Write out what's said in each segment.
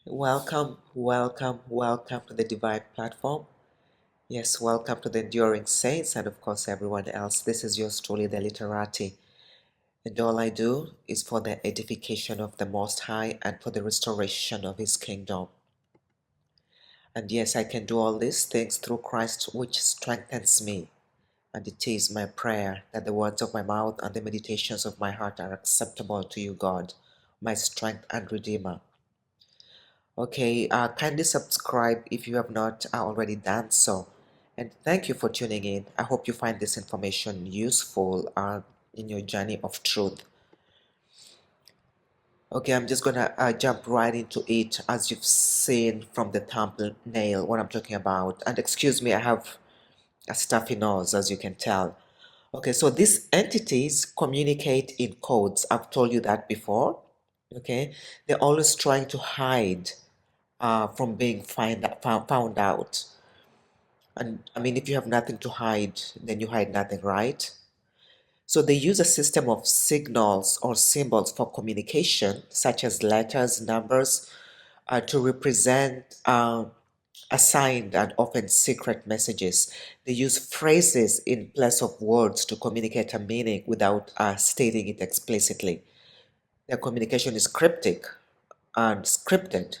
Welcome to the Divine Platform. Yes, welcome to the Enduring Saints and, of course, everyone else. This is yours truly, the Literati. And all I do is for the edification of the Most High and for the restoration of His kingdom. And yes, I can do all these things through Christ, which strengthens me. And it is my prayer that the words of my mouth and the meditations of my heart are acceptable to you, God, my strength and Redeemer. Okay, kindly subscribe if you have not already done so. And thank you for tuning in. I hope you find this information useful in your journey of truth. Okay, I'm just gonna jump right into it as you've seen from the thumbnail what I'm talking about. And excuse me, I have a stuffy nose as you can tell. Okay, so these entities communicate in codes. I've told you that before. Okay, they're always trying to hide from being found out. And I mean, if you have nothing to hide, then you hide nothing, right? So they use a system of signals or symbols for communication, such as letters, numbers, to represent assigned and often secret messages. They use phrases in place of words to communicate a meaning without stating it explicitly. Their communication is cryptic and scripted,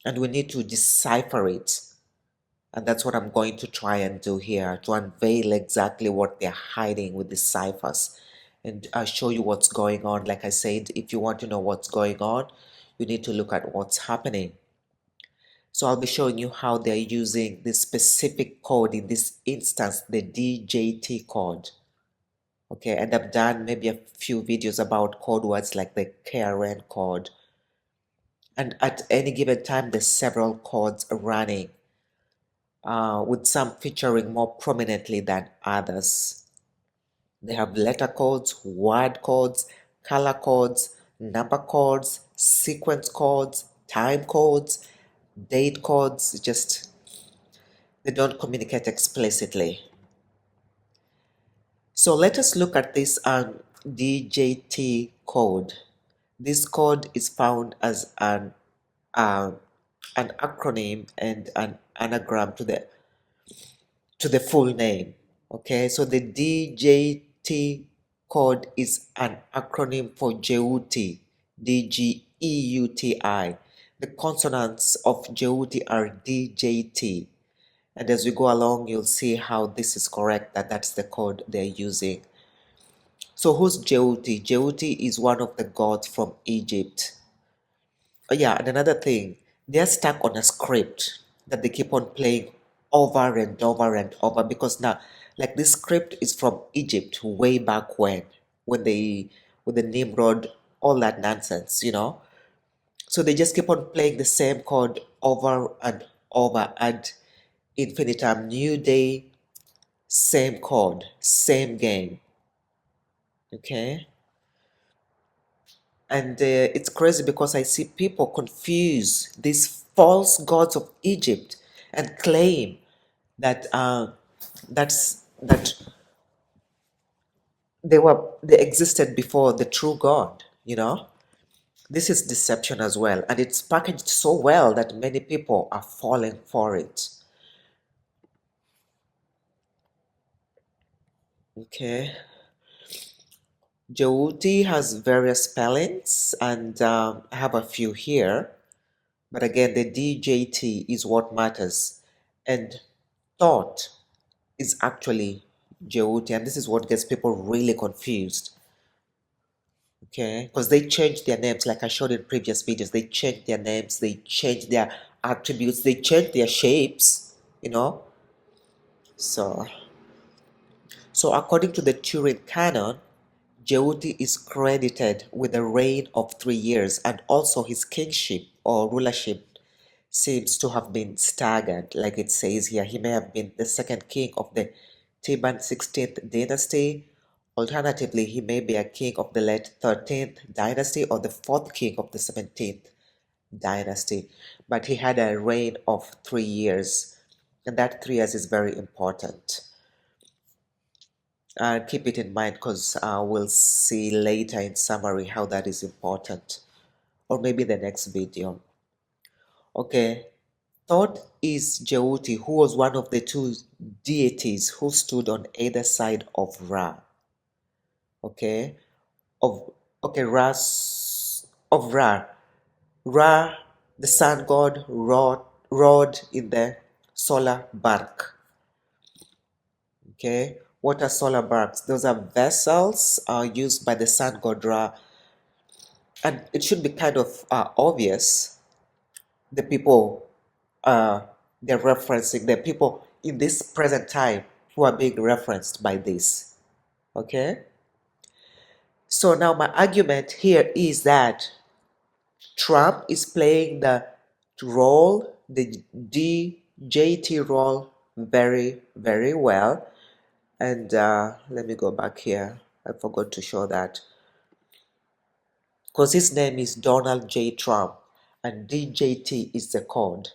and we need to decipher it. And that's what I'm going to try and do here, to unveil exactly what they're hiding with the ciphers and show you what's going on. Like I said, if you want to know what's going on, you need to look at what's happening. So I'll be showing you how they're using this specific code, in this instance, the DJT code. Okay, and I've done maybe a few videos about code words like the KRN code. And at any given time, there's several codes running. With some featuring more prominently than others. They have letter codes, word codes, color codes, number codes, sequence codes, time codes, date codes. Just they don't communicate explicitly. So let us look at this DJT code. This code is found as an acronym and an anagram to the full name. Okay, so the DJT code is an acronym for DJeuTi, DGEUTI. The consonants of DJeuTi are DJT. And as we go along, you'll see how this is correct, that's the code they're using. So who's Djueti? Djueti is one of the gods from Egypt. Oh yeah, and another thing, they're stuck on a script that they keep on playing over and over and over because now, like this script is from Egypt way back when they, with the Nimrod, all that nonsense, you know. So they just keep on playing the same code over and over ad infinitum. New day, same code, same game. Okay. And it's crazy because I see people confuse these false gods of Egypt and claim that that they existed before the true God. You know, this is deception as well, and it's packaged so well that many people are falling for it. Okay, Djibouti has various spellings, and I have a few here. But again, the DJT is what matters. And thought is actually Djibouti, and this is what gets people really confused. Okay, because they change their names, like I showed in previous videos. They change their names, they change their attributes, they change their shapes, you know. So, so according to the Turin canon, Djibouti is credited with a reign of 3 years, and also his kingship or rulership seems to have been staggered, like it says here. He may have been the second king of the Theban 16th dynasty. Alternatively, he may be a king of the late 13th dynasty or the fourth king of the 17th dynasty. But he had a reign of 3 years, and that 3 years is very important. Keep it in mind because we'll see later in summary how that is important, or maybe the next video. Okay, Thoth is Djueti, who was one of the two deities who stood on either side of Ra. Okay, of okay of Ra. Ra, the sun god, rode in the solar bark. Okay, what are solar barks? Those are vessels used by the sun god Ra, and it should be kind of obvious. The people they're referencing, the people in this present time who are being referenced by this. Okay, so now my argument here is that Trump is playing the role, the DJT role, very, very well. And let me go back here. I forgot to show that. Because his name is Donald J. Trump and DJT is the code.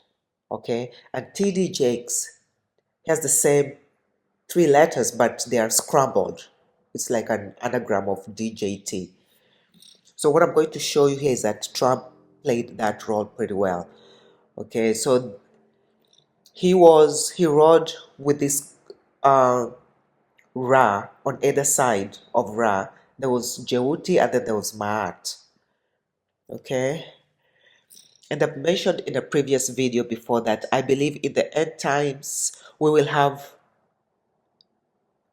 Okay? And TDJX has the same three letters, but they are scrambled. It's like an anagram of DJT. So what I'm going to show you here is that Trump played that role pretty well. Okay, so he rode with this Ra on either side of Ra. There was Djueti and then there was Maat. Okay, and I've mentioned in a previous video before that I believe in the end times we will have,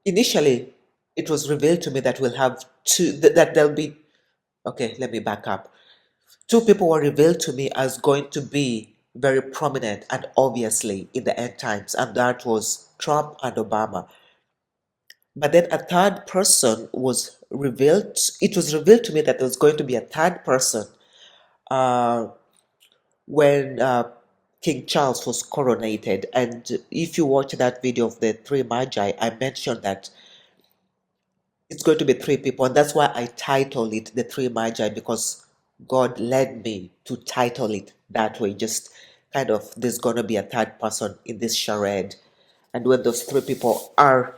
initially it was revealed to me that we'll have that there'll be, okay, let me back up. Two people were revealed to me as going to be very prominent and obviously in the end times, and that was Trump and Obama. But then a third person was revealed. It was revealed to me that there was going to be a third person uh, when King Charles was coronated. And if you watch that video of the three magi, I mentioned that it's going to be three people, and that's why I titled it the three magi, because God led me to title it that way. Just kind of, there's going to be a third person in this charade, and when those three people are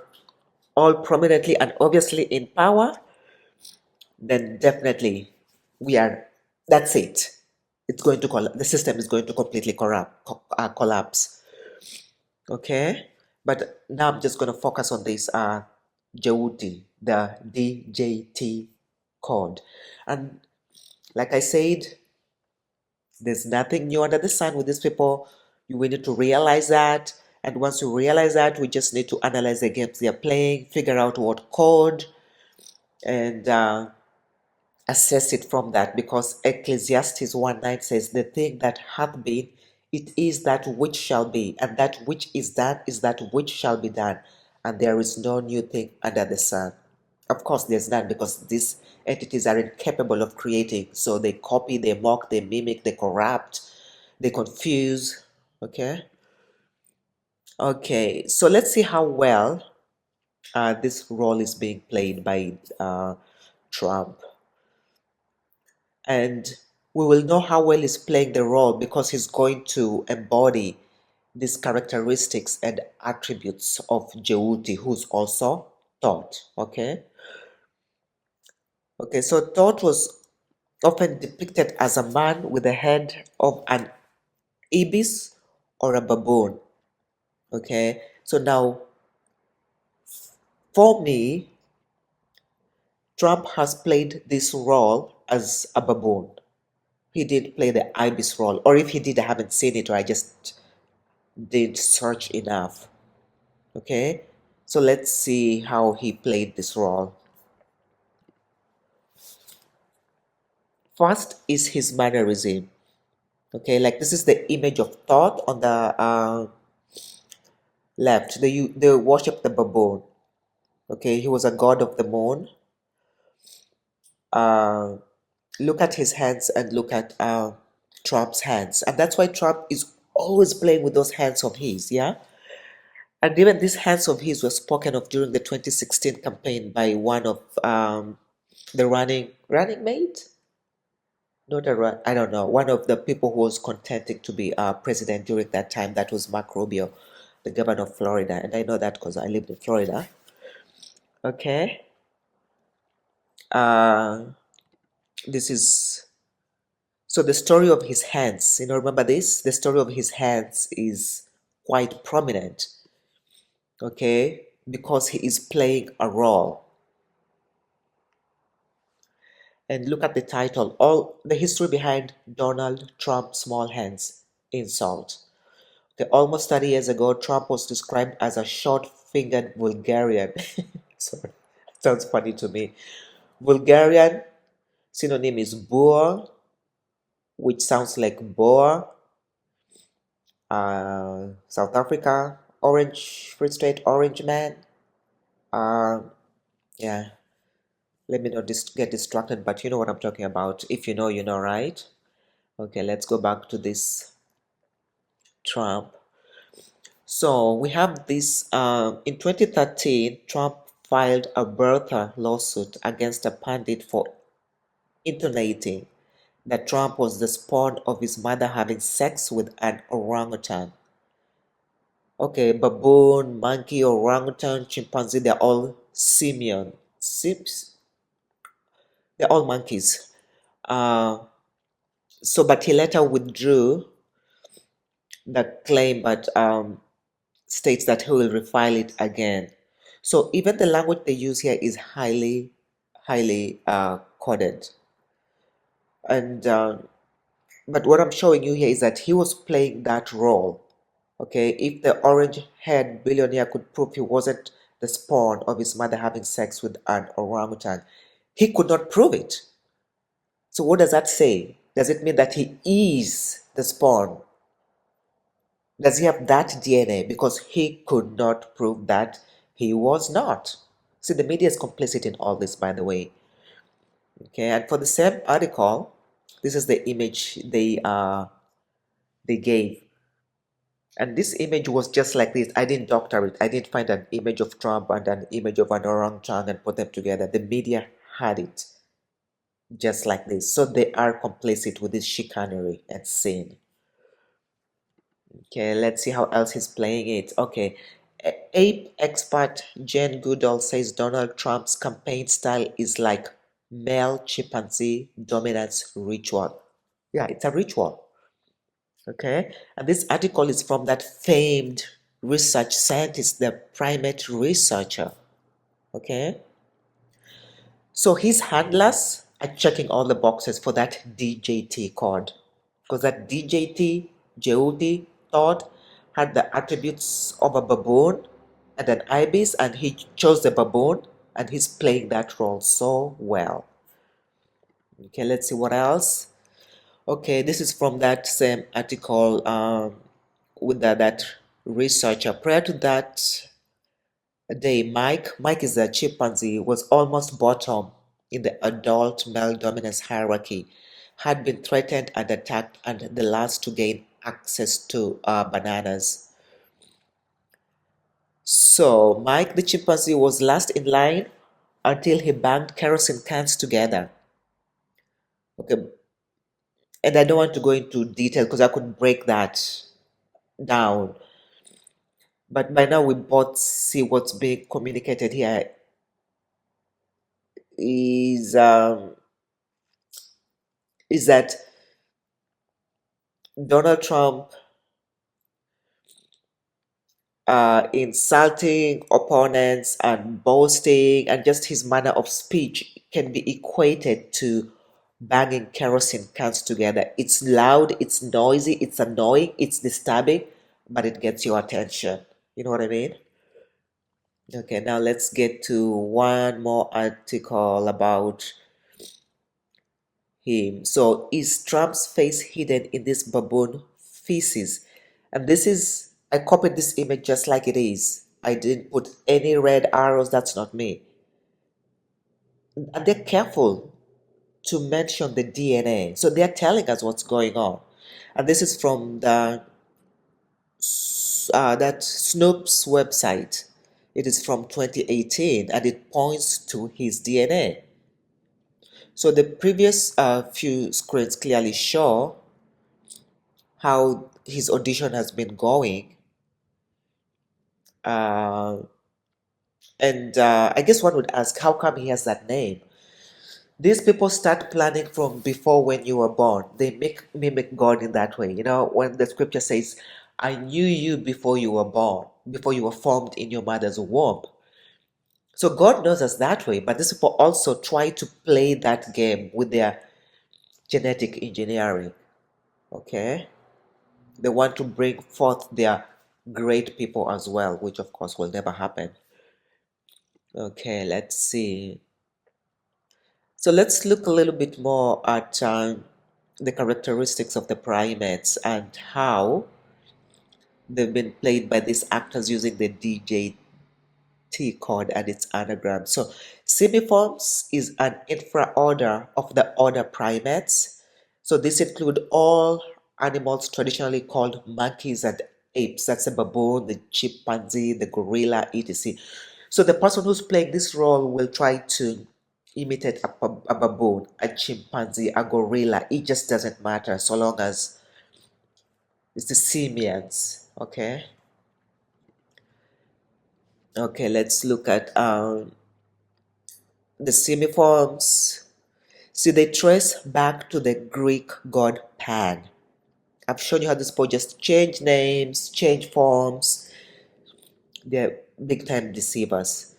all prominently and obviously in power, then definitely we are, that's it. It's going to the system is going to completely collapse. Okay, but now I'm just going to focus on this DJeuTi, the DJT code. And like I said, there's nothing new under the sun with these people. We need to realize that. And once you realize that, we just need to analyze the games they're playing, figure out what code, and assess it from that, because Ecclesiastes 1:9 says, the thing that hath been, it is that which shall be, and that which is done is that which shall be done, and there is no new thing under the sun. Of course, there's none, because these entities are incapable of creating, so they copy, they mock, they mimic, they corrupt, they confuse. Okay, so let's see how well this role is being played by Trump. And we will know how well he's playing the role because he's going to embody these characteristics and attributes of Djueti, who's also Thoth. Okay, so Thoth was often depicted as a man with the head of an ibis or a baboon. Okay, so now for me, Trump has played this role as a baboon. He did play the ibis role, or if he did, I haven't seen it, or I just did search enough. Okay, so let's see how he played this role. First is his mannerism. Okay, like this is the image of Thoth on the left. They worship the baboon. Okay, he was a god of the moon. uh, Look at his hands and look at Trump's hands, and that's why Trump is always playing with those hands of his. Yeah, and even these hands of his were spoken of during the 2016 campaign by one of the running mate, not a run, I don't know, one of the people who was contending to be president during that time. That was Mark Rubio, the governor of Florida, and I know that because I lived in Florida. Okay, uh, this is So the story of his hands, remember this? The story of his hands is quite prominent, okay, because he is playing a role. And look at the title, All the History Behind Donald Trump's Small Hands Insult. Okay, almost 30 years ago, Trump was described as a short-fingered vulgarian. Sorry, sounds funny to me. Vulgarian synonym is boor, which sounds like boar. South Africa, Orange Free State, Orange Man. Uh, yeah, let me not get distracted, but you know what I'm talking about. If you know, you know, right? Okay, let's go back to this Trump. So we have this in 2013, Trump filed a birther lawsuit against a pundit for intonating that Trump was the spawn of his mother having sex with an orangutan. Okay, baboon, monkey, orangutan, chimpanzee, they're all simian. Sips, they're all monkeys. Uh, but he later withdrew the claim, but states that he will refile it again. So even the language they use here is highly coded. And but what I'm showing you here is that he was playing that role. Okay, if the orange-haired billionaire could prove he wasn't the spawn of his mother having sex with an orangutan, he could not prove it. So what does that say? Does it mean that he is the spawn? Does he have that DNA? Because he could not prove that he was not. See, the media is complicit in all this, by the way. Okay, and for the same article, this is the image they gave. And this image was just like this. I didn't doctor it. I didn't find an image of Trump and an image of an orangutan and put them together. The media had it just like this. So they are complicit with this chicanery and sin. Okay, let's see how else he's playing it. Okay, ape expert Jane Goodall says Donald Trump's campaign style is like male chimpanzee dominance ritual. Yeah, it's a ritual. Okay, and this article is from that famed research scientist, the primate researcher. Okay, so his handlers are checking all the boxes for that DJT code because that DJT, Djueti thought had the attributes of a baboon and an ibis, and he chose the baboon and he's playing that role so well. Okay, let's see what else. Okay, this is from that same article with that researcher. Prior to that day, Mike is a chimpanzee, was almost bottom in the adult male dominance hierarchy, had been threatened and attacked, and the last to gain access to bananas. So Mike the chimpanzee was last in line until he banged kerosene cans together. Okay, and I don't want to go into detail because I could break that down. But by now we both see what's being communicated here is that Donald Trump insulting opponents and boasting and just his manner of speech can be equated to banging kerosene cans together. It's loud, it's noisy, it's annoying, it's disturbing, but it gets your attention. You know what I mean? Okay, now let's get to one more article about him. So, is Trump's face hidden in this baboon feces? And this is, I copied this image just like it is. I didn't put any red arrows, that's not me. And they're careful to mention the DNA. So they're telling us what's going on. And this is from that Snoop's website. It is from 2018 and it points to his DNA. So the previous few screens clearly show how his audition has been going. And I guess one would ask, how come he has that name? These people start planning from before when you were born. They mimic God in that way. You know, when the scripture says, I knew you before you were born, before you were formed in your mother's womb. So God knows us that way, but these people also try to play that game with their genetic engineering. Okay? They want to bring forth their great people as well, which of course will never happen. Okay, let's see. So let's look a little bit more at the characteristics of the primates and how they've been played by these actors using the DJT code and its anagram. So simiforms is an infraorder of the order primates. So this include all animals traditionally called monkeys and apes. That's the baboon, the chimpanzee, the gorilla, etc. So the person who's playing this role will try to imitate a baboon, a chimpanzee, a gorilla. It just doesn't matter so long as it's the simians. Okay. Okay, let's look at the semiforms. See, they trace back to the Greek god Pan. I've shown you how these people just change names, change forms. They're big time deceivers.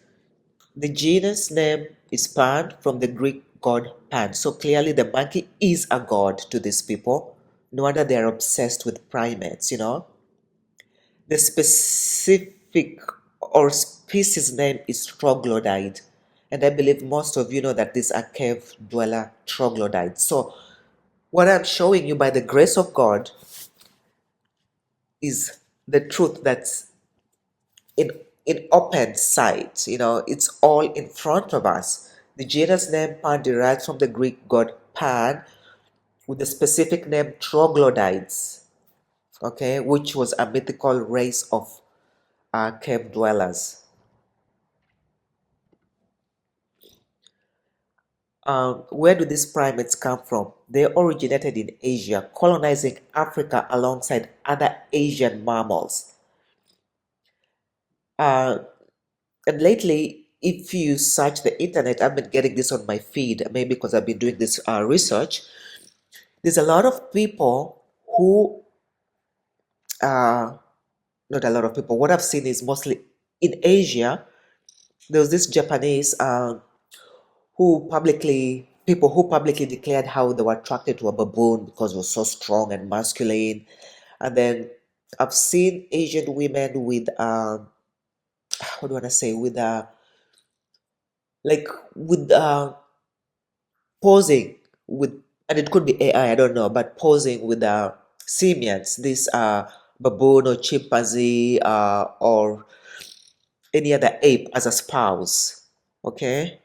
The genus name is Pan from the Greek god Pan. So clearly the monkey is a god to these people. No wonder they're obsessed with primates, you know. The specific or species name is troglodyte. And I believe most of you know that these are cave dweller troglodytes. So what I'm showing you by the grace of God is the truth that's in open sight. You know, it's all in front of us. The genus name Pan derives from the Greek god Pan with the specific name troglodytes, okay, which was a mythical race of cave dwellers. Where do these primates come from? They originated in Asia, colonizing Africa alongside other Asian mammals. Uh, and lately, if you search the internet, I've been getting this on my feed, maybe because I've been doing this research. There's a lot of people who, not a lot of people, what I've seen is mostly in Asia. There was this Japanese people who publicly declared how they were attracted to a baboon because it was so strong and masculine. And then I've seen Asian women with what do I want to say, with like with posing with, and it could be AI, I don't know, but posing with simians, this baboon or chimpanzee or any other ape as a spouse. Okay.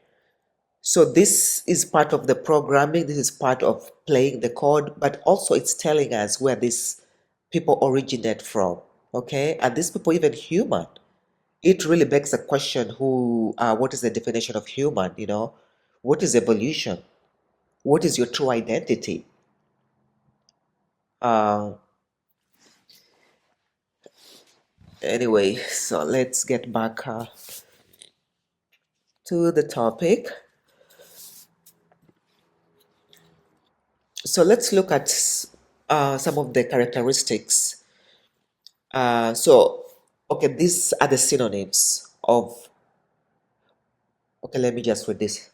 So this is part of the programming, this is part of playing the code, but also it's telling us where these people originate from. Okay, are these people even human? It really begs the question: what is the definition of human? You know, what is evolution? What is your true identity? Uh, anyway, so let's get back to the topic. So let's look at some of the characteristics. Okay, these are the synonyms of. Okay, let me just read this.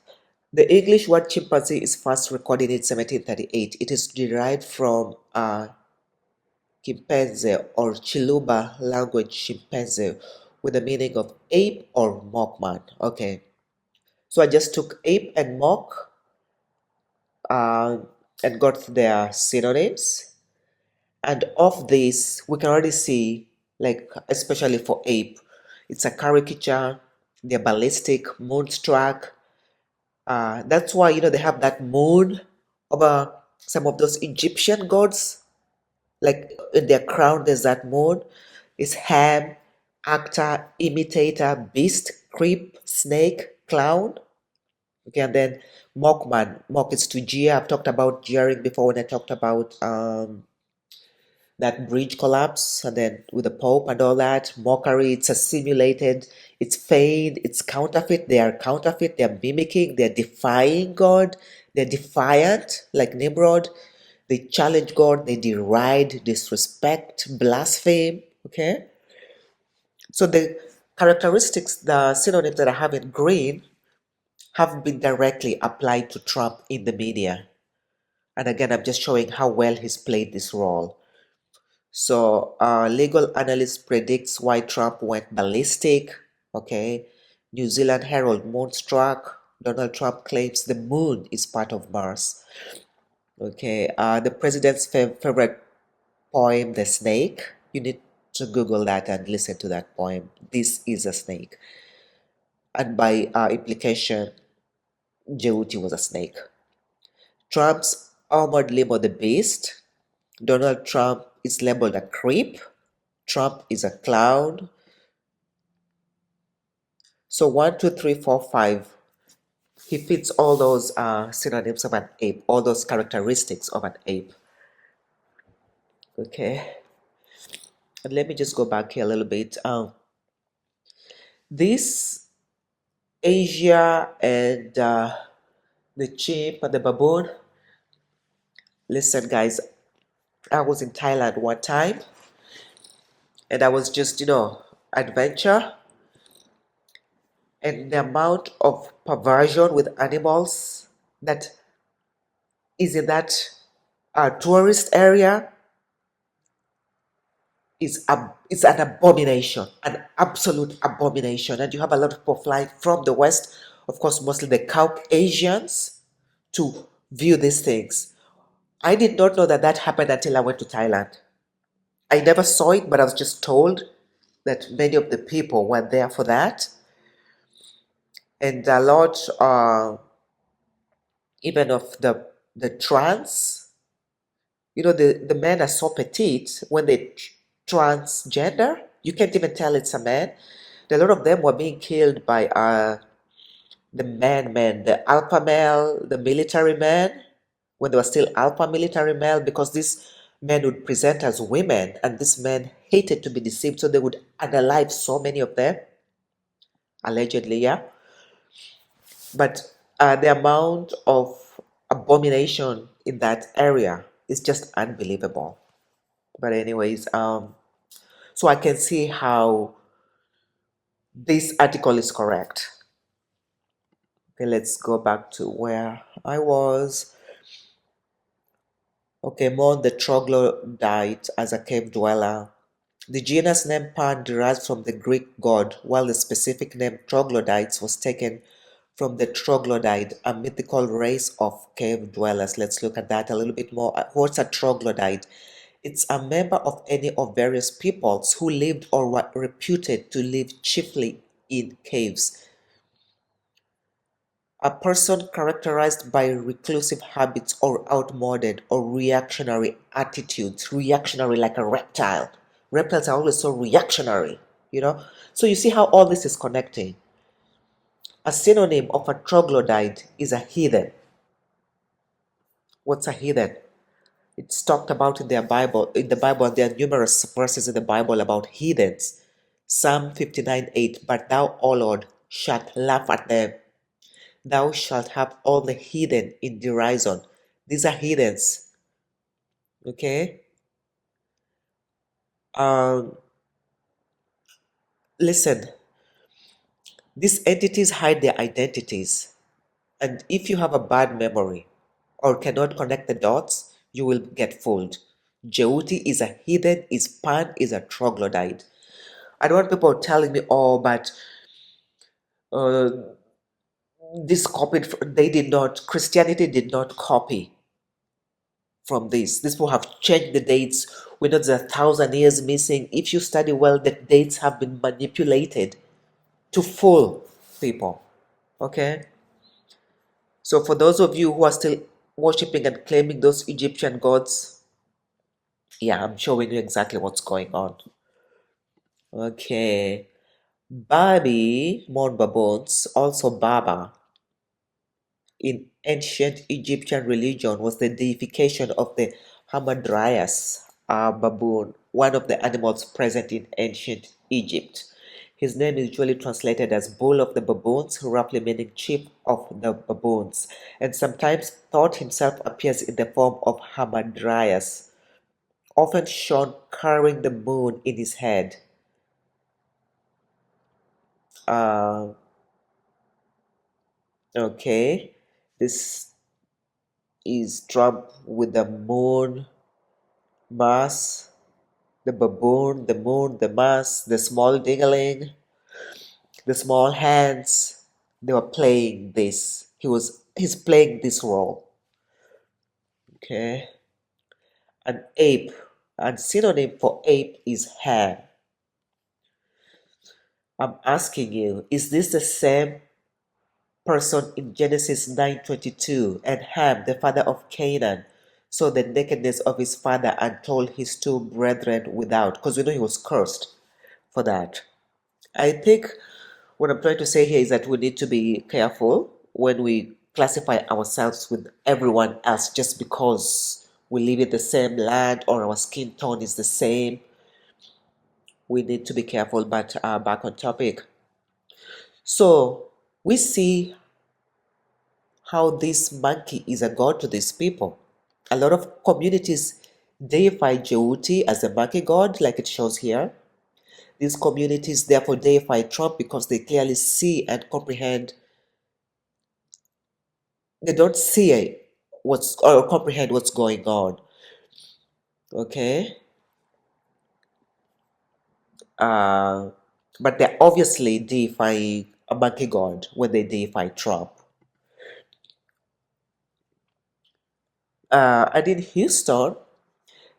The English word chimpanzee is first recorded in 1738. It is derived from Chimpanzee or Chiluba language chimpanzee with the meaning of ape or mockman. Okay, so I just took ape and mock uh, and got their synonyms. And of this, we can already see, like, especially for ape, it's a caricature, they're ballistic, moonstruck. That's why, you know, they have that moon over some of those Egyptian gods. Like in their crown, there's that moon. It's ham, actor, imitator, beast, creep, snake, clown. Okay, and then mockman. Mock is to jeer. I've talked about jeering before when I talked about that bridge collapse, and then with the Pope and all that, mockery, it's a simulated, it's feigned, it's counterfeit, they are counterfeit, they're mimicking, they're defying God, they're defiant, like Nimrod, they challenge God, they deride, disrespect, blaspheme, okay? So the characteristics, the synonyms that I have in green have been directly applied to Trump in the media. And again, I'm just showing how well he's played this role. So, legal analyst predicts why Trump went ballistic. Okay. New Zealand Herald moonstruck. Donald Trump claims the moon is part of Mars. Okay. The president's favorite poem, The Snake. You need to Google that and listen to that poem. This is a snake. And by implication, Djueti was a snake. Trump's armored limo, the beast. Donald Trump is labeled a creep. Trump is a clown. So 1, 2, 3, 4, 5. He fits all those synonyms of an ape, all those characteristics of an ape. Okay. And let me just go back here a little bit. This Asia and the chimp and the baboon. Listen, guys, I was in Thailand one time and I was just, adventure, and the amount of perversion with animals that is in that tourist area is an abomination, an absolute abomination. And you have a lot of people flying from the West, of course, mostly the Caucasians, to view these things. I did not know that that happened until I went to Thailand. I never saw it, but I was just told that many of the people were there for that. And a lot, even of the trans, the men are so petite when they transgender, you can't even tell it's a man. A lot of them were being killed by the men, the alpha male, the military men, when they were still alpha military male, because these men would present as women, and these men hated to be deceived, so they would unalive so many of them, allegedly, yeah. But the amount of abomination in that area is just unbelievable. But anyways, so I can see how this article is correct. Okay, let's go back to where I was. Okay, Mon the troglodyte as a cave dweller. The genus name Pan derives from the Greek god, while the specific name troglodytes was taken from the troglodyte, a mythical race of cave dwellers. Let's look at that a little bit more. What's a troglodyte? It's a member of any of various peoples who lived or were reputed to live chiefly in caves. A person characterized by reclusive habits or outmoded or reactionary attitudes. Reactionary like a reptile. Reptiles are always so reactionary. So you see how all this is connecting. A synonym of a troglodyte is a heathen. What's a heathen? It's talked about in the Bible, and there are numerous verses in the Bible about heathens. Psalm 59:8. But thou, O Lord, shalt laugh at them. Thou shalt have all the heathen in derision. These are heathens. Okay? Listen, these entities hide their identities. And if you have a bad memory or cannot connect the dots, you will get fooled. DJeuTi is a heathen, Pan is a troglodyte. I don't want people telling me, oh, but uh, this copied, Christianity did not copy from this. These people have changed the dates. We know there's 1,000 years missing. If you study well, the dates have been manipulated to fool people. Okay? So for those of you who are still worshipping and claiming those Egyptian gods, yeah, I'm showing you exactly what's going on. Okay. Babi, more baboons, also Baba, in ancient Egyptian religion was the deification of the Hamadryas, baboon, one of the animals present in ancient Egypt. His name is usually translated as bull of the baboons, roughly meaning chief of the baboons, and sometimes Thoth himself appears in the form of Hamadryas, often shown carrying the moon in his head. Uh, okay, this is Trump with the moon, Mars, the baboon, the moon, the Mars, the small dingling, the small hands. They were playing this. He's playing this role. Okay. An ape. And synonym for ape is ham. I'm asking you, is this the same person in Genesis 9:22? And Ham, the father of Canaan, saw the nakedness of his father and told his two brethren without, because we know he was cursed for that. I think what I'm trying to say here is that we need to be careful when we classify ourselves with everyone else just because we live in the same land or our skin tone is the same. We need to be careful, but back on topic. So we see how this monkey is a god to these people. A lot of communities deify Djueti as a monkey god, like it shows here. These communities therefore deify Trump because they clearly see and comprehend. They don't see what's or comprehend what's going on. Okay, uh, but they're obviously deifying a monkey god when they deify Trump. And in Houston,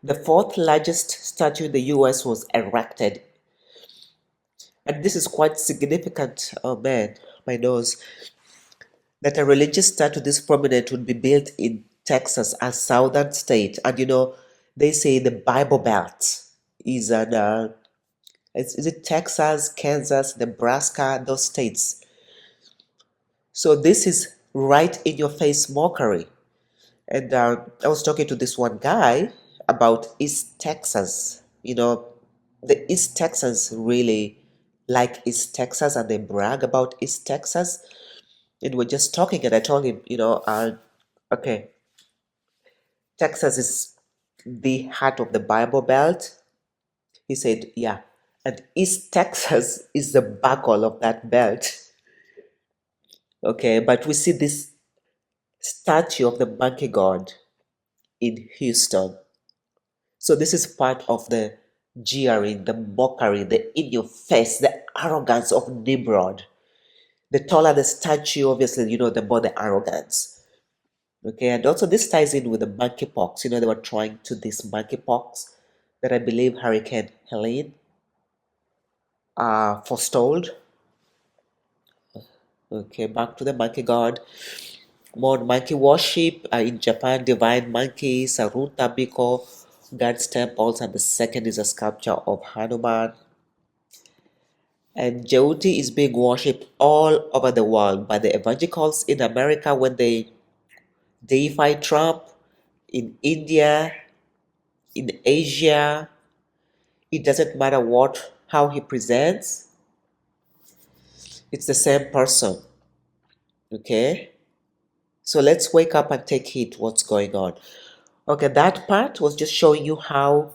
the fourth largest statue in the US was erected. And this is quite significant, oh man, my nose, that a religious statue this prominent would be built in Texas, a southern state. And they say the Bible Belt is is it Texas, Kansas, Nebraska, those states. So this is right in your face mockery. And I was talking to this one guy about East Texas. The East Texans really like East Texas and they brag about East Texas. And we're just talking, and I told him, okay, Texas is the heart of the Bible Belt. He said, yeah. And East Texas is the buckle of that belt. Okay, but we see this statue of the monkey god in Houston. So this is part of the jeering, the mockery, the in your face, the arrogance of Nimrod. The taller the statue, obviously, the more the arrogance. Okay, and also this ties in with the monkeypox. They were trying to this monkeypox that I believe Hurricane Helene forestalled. Okay, back to the monkey god. More monkey worship in Japan, divine monkey, Saruta Biko, God's temples, and the second is a sculpture of Hanuman. And Djueti is being worshipped all over the world by the evangelicals in America when they deify Trump, in India, in Asia. It doesn't matter how he presents, it's the same person. Okay? So let's wake up and take heed what's going on. Okay, that part was just showing you how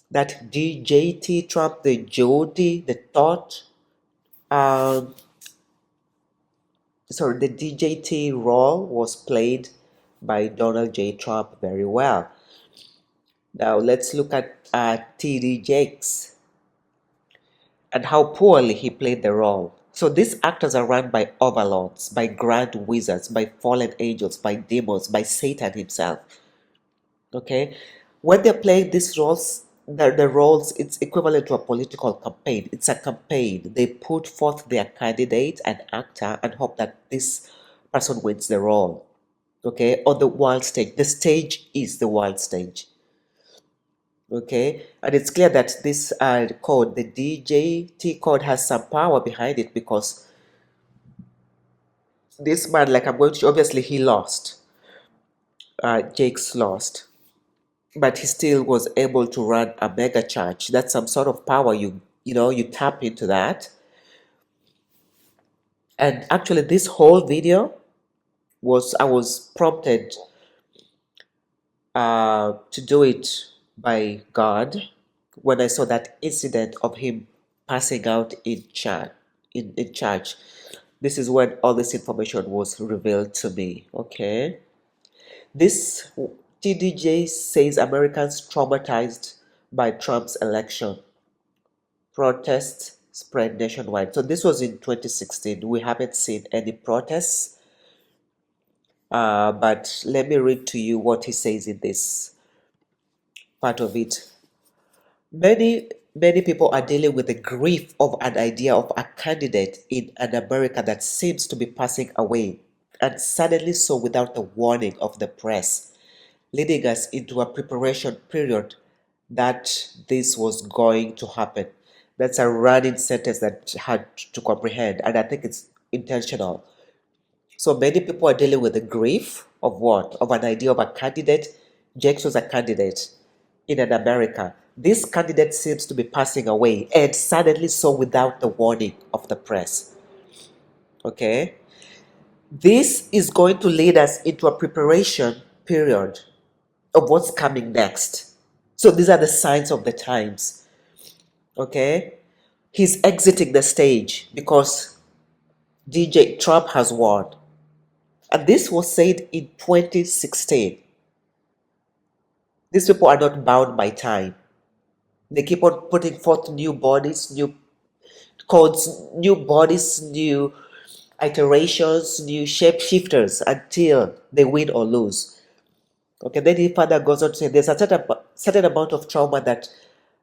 that DJT Trump, the Jody, the thought, um, the DJT role was played by Donald J. Trump very well. Now let's look at TD Jakes and how poorly he played the role. So these actors are run by overlords, by grand wizards, by fallen angels, by demons, by Satan himself. Okay, when they're playing these roles, the roles, it's equivalent to a political campaign. It's a campaign. They put forth their candidate and actor and hope that this person wins the role. Okay, on the world stage, the stage is the world stage. Okay, and it's clear that this code, the DJT code, has some power behind it because this man, like I'm going to, obviously he lost. Jake's lost. but he still was able to run a mega church. That's some sort of power. You tap into that. And actually, this whole video I was prompted to do it by God when I saw that incident of him passing out in church. In church, this is when all this information was revealed to me. Okay, this TDJ says Americans traumatized by Trump's election. Protests spread nationwide. So this was in 2016. We haven't seen any protests, but let me read to you what he says in this part of it. Many people are dealing with the grief of an idea of a candidate in an America that seems to be passing away, and suddenly so without the warning of the press, leading us into a preparation period that this was going to happen. That's a running sentence that hard to comprehend, and I think it's intentional. So many people are dealing with the grief of what? Of an idea of a candidate. Jakes was a candidate in an America. This candidate seems to be passing away, and suddenly so without the warning of the press. Okay? This is going to lead us into a preparation period of what's coming next. So these are the signs of the times. Okay? He's exiting the stage because DJ Trump has won. And this was said in 2016. These people are not bound by time. They keep on putting forth new bodies, new codes, new bodies, new iterations, new shapeshifters until they win or lose. Okay, then he further goes on to say there's a certain amount of trauma that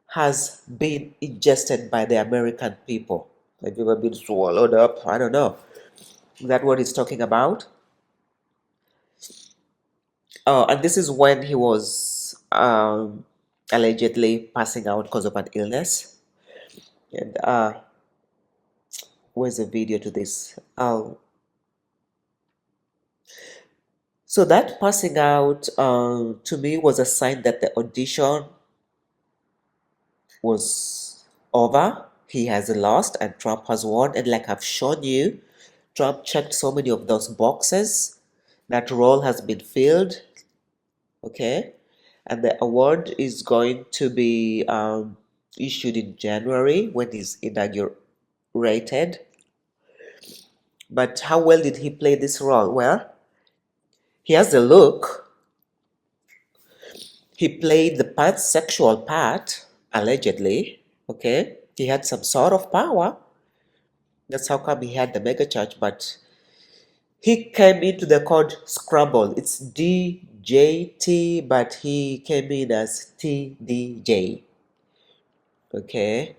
has been ingested by the American people. Have you ever been swallowed up? I don't know. Is that what he's talking about? Oh, and this is when he was allegedly passing out because of an illness. And where's the video to this? So that passing out to me was a sign that the audition was over. He has lost and Trump has won. And like I've shown you, Trump checked so many of those boxes. That role has been filled. Okay. And the award is going to be issued in January when he's inaugurated. But how well did he play this role? Well, he has the look. He played the pansexual part, allegedly. Okay. He had some sort of power. That's how come he had the mega church. But he came into the code scramble. It's DJT, but he came in as TDJ. Okay.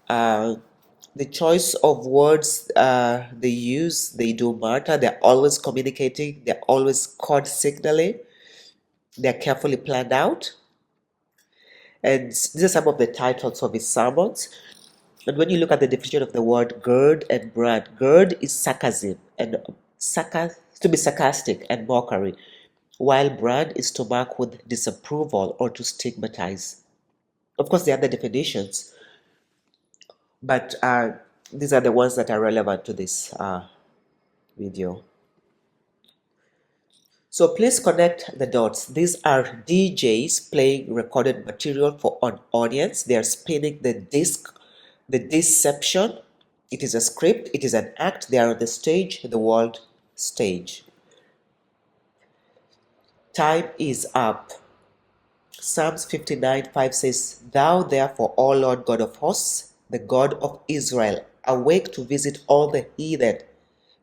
The choice of words they use, they do matter. They're always communicating. They're always code signaling. They're carefully planned out. And these are some of the titles of his sermons. And when you look at the definition of the word gird and brand, gird is sarcasm and to be sarcastic and mockery, while brand is to mark with disapproval or to stigmatize. Of course, there are other definitions, but these are the ones that are relevant to this video. So please connect the dots. These are DJs playing recorded material for an audience. They are spinning the disc, the deception. It is a script, it is an act. They are on the stage, the world stage. Time is up. Psalms 59:5 says, Thou therefore, O Lord God of hosts, the God of Israel, awake to visit all the heathen.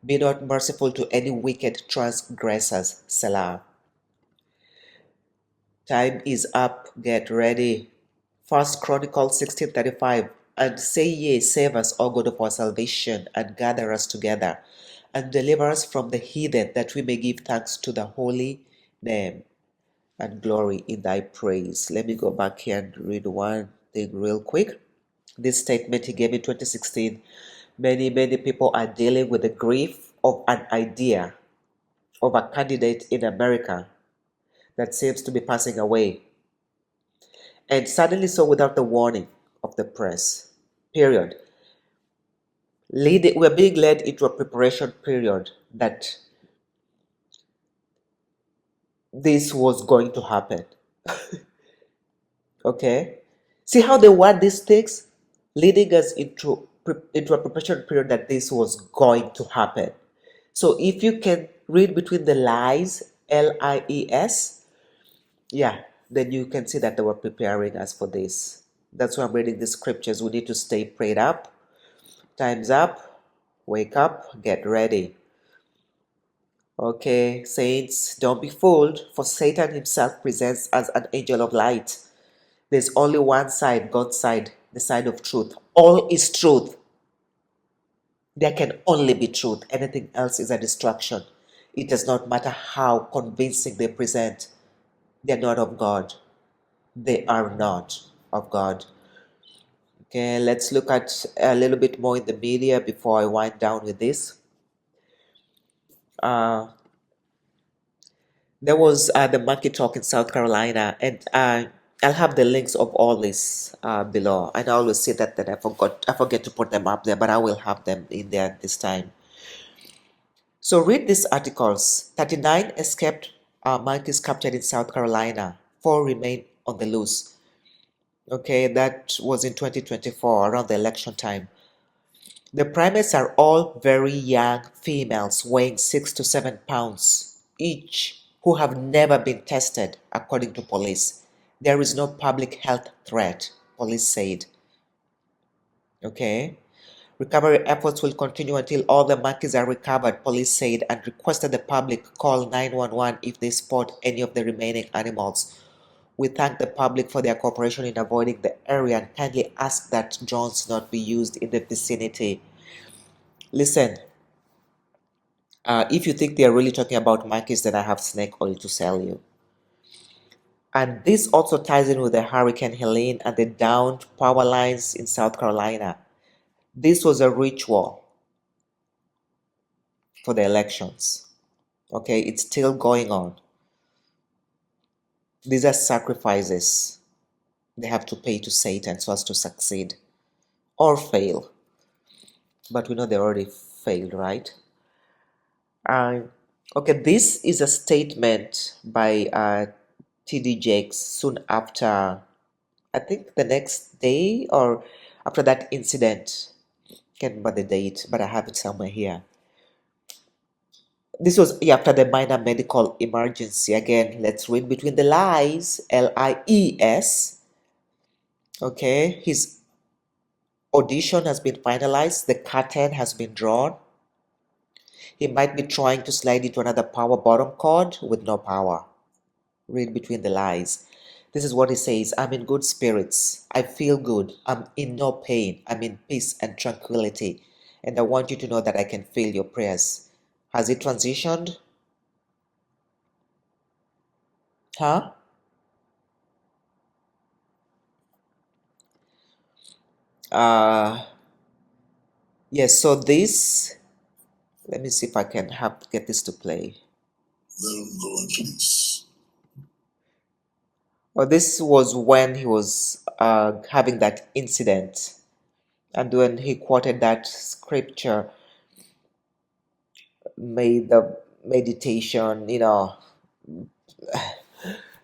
Be not merciful to any wicked transgressors. Selah. Time is up. Get ready. First Chronicles 16:35. And say ye, save us, O God of our salvation, and gather us together, and deliver us from the heathen, that we may give thanks to the holy name and glory in thy praise. Let me go back here and read one thing real quick. This statement he gave in 2016. Many people are dealing with the grief of an idea of a candidate in America that seems to be passing away. And suddenly, so without the warning of the press, period. We're being led into a preparation period that this was going to happen. Okay? See how they word these things? Leading us into a preparation period that this was going to happen. So if you can read between the lies, Lies, yeah, then you can see that they were preparing us for this. That's why I'm reading the scriptures. We need to stay prayed up. Time's up. Wake up. Get ready. Okay, saints, don't be fooled, for Satan himself presents as an angel of light. There's only one side, God's side, the side of truth. All is truth. There can only be truth. Anything else is a distraction. It does not matter how convincing they present. They're not of God. They are not of God. Okay, let's look at a little bit more in the media before I wind down with this. Uh, there was the monkey talk in South Carolina, and I'll have the links of all this below. And I always say that I forget to put them up there, but I will have them in there this time. So read these articles. 39 escaped monkeys captured in South Carolina. 4 remain on the loose. Okay, that was in 2024, around the election time. The primates are all very young females weighing 6 to 7 pounds each who have never been tested, according to police. There is no public health threat, police said. Okay. Recovery efforts will continue until all the monkeys are recovered, police said, and requested the public call 911 if they spot any of the remaining animals. We thank the public for their cooperation in avoiding the area and kindly ask that drones not be used in the vicinity. Listen, if you think they're really talking about monkeys, then I have snake oil to sell you. And this also ties in with the Hurricane Helene and the downed power lines in South Carolina. This was a ritual for the elections. Okay, it's still going on. These are sacrifices they have to pay to Satan so as to succeed or fail. But we know they already failed, right? Okay, this is a statement by TD Jakes soon after, I think the next day or after that incident. Can't remember the date, but I have it somewhere here. This was after the minor medical emergency. Again, let's read between the lies, Lies. Okay, his audition has been finalized, the curtain has been drawn. He might be trying to slide into another power bottom chord with no power. Read between the lies. This is what he says. I'm in good spirits. I feel good. I'm in no pain. I'm in peace and tranquility. And I want you to know that I can feel your prayers. Has it transitioned? Huh? Yes, so this, let me see if I can get this to play. Let him go in peace. Well, this was when he was having that incident, and when he quoted that scripture, may the meditation, the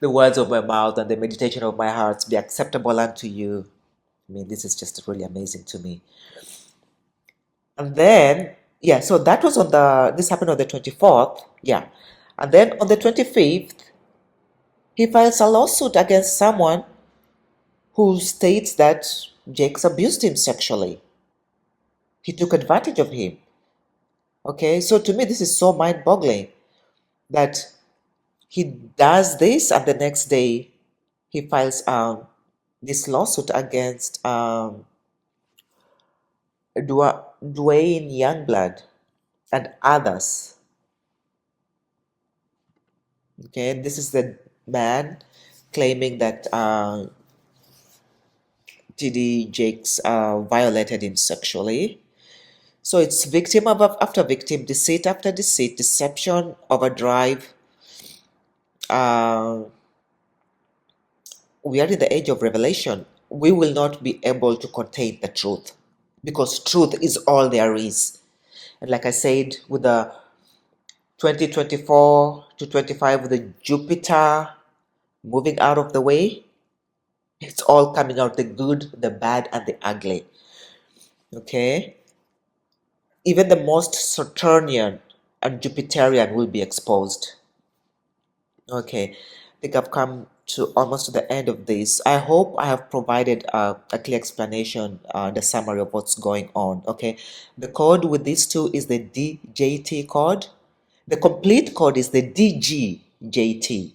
words of my mouth and the meditation of my heart be acceptable unto you. I mean, this is just really amazing to me. And then, so that was this happened on the 24th, and then on the 25th, he files a lawsuit against someone who states that Jakes abused him sexually. He took advantage of him. Okay, so to me, this is so mind-boggling that he does this, and the next day he files this lawsuit against Dwayne Youngblood and others. Okay, this is the man claiming that TD Jakes violated him sexually. So it's victim after victim, deceit after deceit, deception, overdrive, uh, we are in the age of revelation. We will not be able to contain the truth because truth is all there is. And like I said, with the 2024 to 25, with the Jupiter moving out of the way, it's all coming out, the good, the bad, and the ugly. Okay? Even the most Saturnian and Jupiterian will be exposed. Okay, I think I've come to almost to the end of this. I hope I have provided a clear explanation, the summary of what's going on. Okay, the code with these two is the DJT code. The complete code is the DGJT,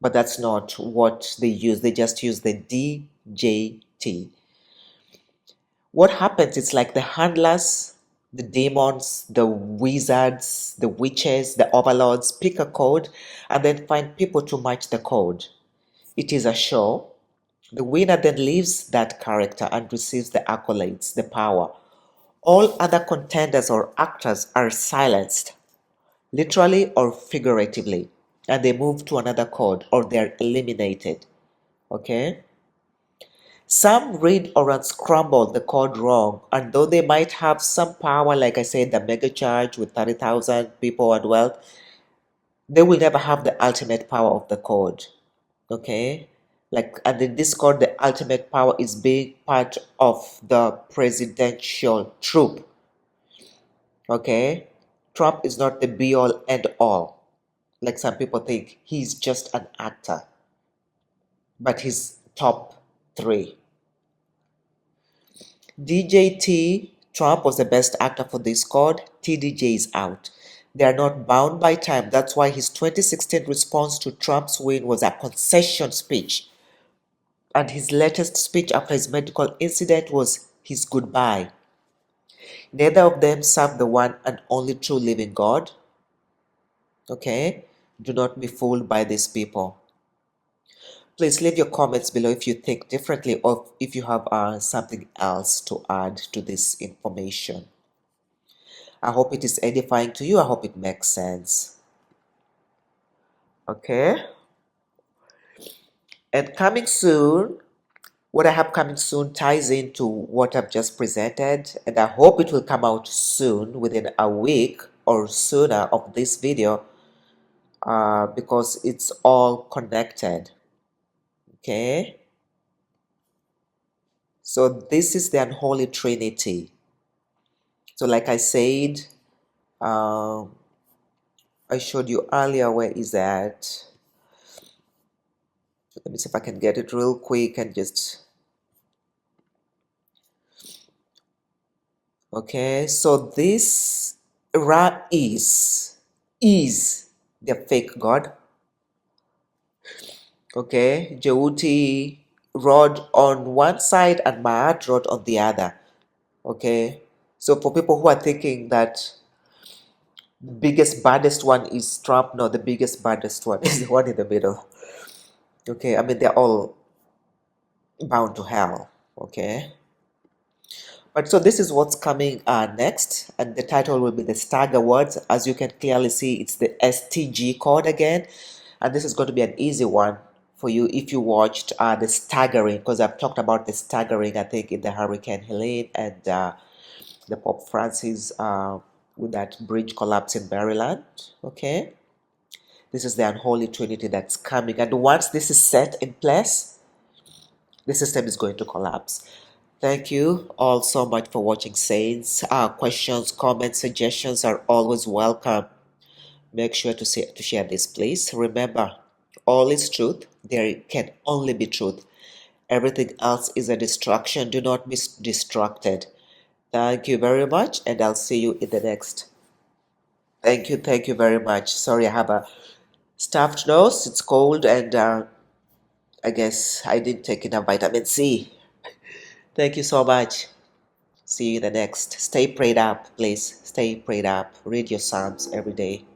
but that's not what they use. They just use the DJT. What happens, it's like the handlers, the demons, the wizards, the witches, the overlords pick a code and then find people to match the code. It is a show. The winner then leaves that character and receives the accolades, the power. All other contenders or actors are silenced, literally or figuratively, and they move to another code or they're eliminated. Okay? Some read or unscramble the code wrong, and though they might have some power, like I said, the mega charge with 30,000 people and wealth, they will never have the ultimate power of the code. Okay? Like, and in this code, the ultimate power is being part of the presidential troop. Okay? Trump is not the be all end all. Like some people think, he's just an actor, but he's top three. DJT, Trump was the best actor for this code. TDJ is out. They are not bound by time. That's why his 2016 response to Trump's win was a concession speech. And his latest speech after his medical incident was his goodbye. Neither of them serve the one and only true living God. Okay? Do not be fooled by these people. Please leave your comments below if you think differently or if you have something else to add to this information. I hope it is edifying to you. I hope it makes sense. Okay? And coming soon, what I have coming soon ties into what I've just presented, and I hope it will come out soon, within a week or sooner of this video, because it's all connected. Okay? So this is the unholy trinity. So like I said, I showed you earlier, where is that? Let me see if I can get it real quick and just... Okay, so this Ra is the fake god. Okay, Djueti rod on one side and Maat rod on the other. Okay, so for people who are thinking that the biggest baddest one is Trump, no, the biggest baddest one is the one in the middle. Okay, I mean, they're all bound to hell. Okay, but so this is what's coming next, and the title will be the Stagger Words. As you can clearly see, it's the STG code again, and this is going to be an easy one for you if you watched the staggering, because I've talked about the staggering, I think, in the Hurricane Helene and the Pope Francis with that bridge collapse in Maryland. Okay, this is the unholy trinity that's coming, and once this is set in place, the system is going to collapse. Thank you all so much for watching, Saints. Questions, comments, suggestions are always welcome. Make sure to share this, please. Remember, all is truth. There can only be truth. Everything else is a distraction. Do not be distracted. Thank you very much, and I'll see you in the next. Thank you very much. Sorry, I have a stuffed nose. It's cold, and I guess I didn't take enough vitamin C. Thank you so much. See you in the next. Stay prayed up, please. Stay prayed up. Read your Psalms every day.